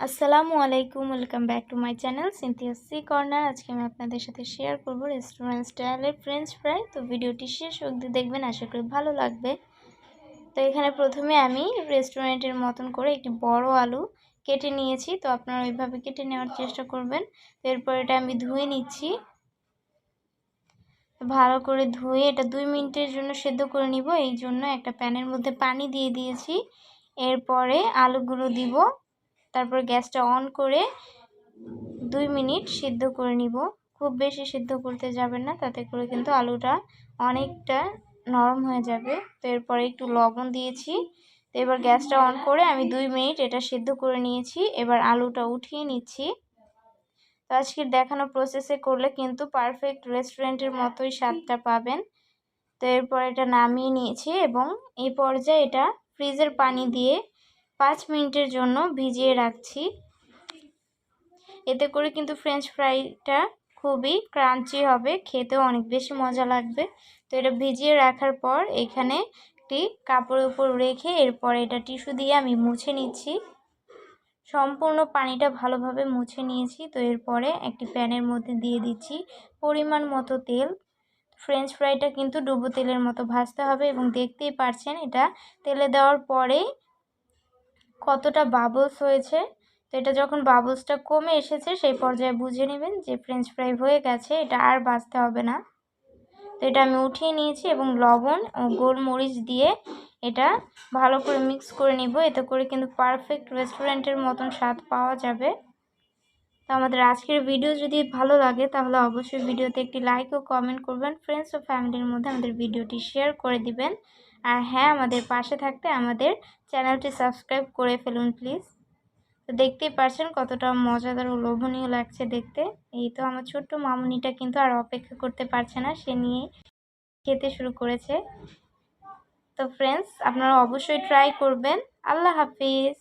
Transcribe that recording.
আসসালামু আলাইকুম, welcome back to my channel Sinthia C corner. আজকে আমি আপনাদের সাথে শেয়ার করব রেস্টুরেন্ট স্টাইলের ফ্রেঞ্চ ফ্রাই। তো ভিডিওটি শেষ অবধি দেখবেন, আশা করি ভালো লাগবে। তো এখানে প্রথমে আমি রেস্টুরেন্টের মতন করে একটি বড় আলু কেটে নিয়েছি। তো আপনারা ওইভাবে কেটে নেওয়ার চেষ্টা করবেন। তো এরপর এটা আমি ধুয়ে নিচ্ছি। ভালো করে ধুয়ে এটা 2 মিনিটের জন্য সেদ্ধ করে নিব। এই জন্য একটা প্যানের মধ্যে পানি দিয়ে দিয়েছি। এরপরে আলুগুলো দিব। তারপর গ্যাসটা অন করে 2 মিনিট সিদ্ধ করে নিব। খুব বেশি সিদ্ধ করতে যাবেন না, তাতে করে কিন্তু আলুটা অনেকটা নরম হয়ে যাবে। তো এরপরে একটু লবণ দিয়েছি। তো এবার গ্যাসটা অন করে আমি 2 মিনিট এটা সিদ্ধ করে নিয়েছি। এবার আলুটা উঠিয়ে নিচ্ছি। তো আজকের দেখানো প্রসেসে করলে কিন্তু পারফেক্ট রেস্টুরেন্টের মতোই স্বাদটা পাবেন। তো এরপর এটা নামিয়ে নিয়েছি এবং এই পর্যায়ে এটা ফ্রিজের পানি দিয়ে 5 মিনিটের জন্য ভিজিয়ে রাখছি। এতে করে কিন্তু ফ্রেঞ্চ ফ্রাইটা খুবই ক্রাঞ্চি হবে, খেতেও অনেক বেশি মজা লাগবে। তো এটা ভিজিয়ে রাখার পর এখানে একটি কাপড়ের উপর রেখে এরপর এটা টিস্যু দিয়ে আমি মুছে নিচ্ছি। সম্পূর্ণ পানিটা ভালোভাবে মুছে নিয়েছি। তো এরপরে একটি প্যানের মধ্যে দিয়ে দিচ্ছি পরিমাণ মতো তেল। ফ্রেঞ্চ ফ্রাইটা কিন্তু ডুবো তেলের মতো ভাজতে হবে এবং দেখতেই পারছেন এটা তেলে দেওয়ার পরে কতটা বাবলস হয়েছে। তো এটা যখন বাবলসটা কমে এসেছে সেই পর্যায়ে বুঝে নেবেন যে ফ্রেঞ্চ ফ্রাই হয়ে গেছে, এটা আর ভাজতে হবে না। তো এটা আমি উঠিয়ে নিয়েছি এবং লবণ ও গোলমরিচ দিয়ে এটা ভালো করে মিক্স করে নিব। এতে করে কিন্তু পারফেক্ট রেস্টুরেন্টের মতন স্বাদ পাওয়া যাবে। তো আমাদের আজকের ভিডিও যদি ভালো লাগে তাহলে অবশ্যই ভিডিওতে একটি লাইক ও কমেন্ট করবেন। ফ্রেন্ডস ও ফ্যামিলির মধ্যে আমাদের ভিডিওটি শেয়ার করে দিবেন। আর হ্যাঁ, আমাদের পাশে থাকতে আমাদের চ্যানেলটি সাবস্ক্রাইব করে ফেলুন প্লিজ। তো দেখতেই পারছেন কতটা মজাদার ও লোভনীয় লাগছে দেখতে। এই তো আমার ছোট্ট মামুনিটা কিন্তু আর অপেক্ষা করতে পারছে না, সে নিয়ে খেতে শুরু করেছে। তো ফ্রেন্ডস, আপনারা অবশ্যই ট্রাই করবেন। আল্লাহ হাফিজ।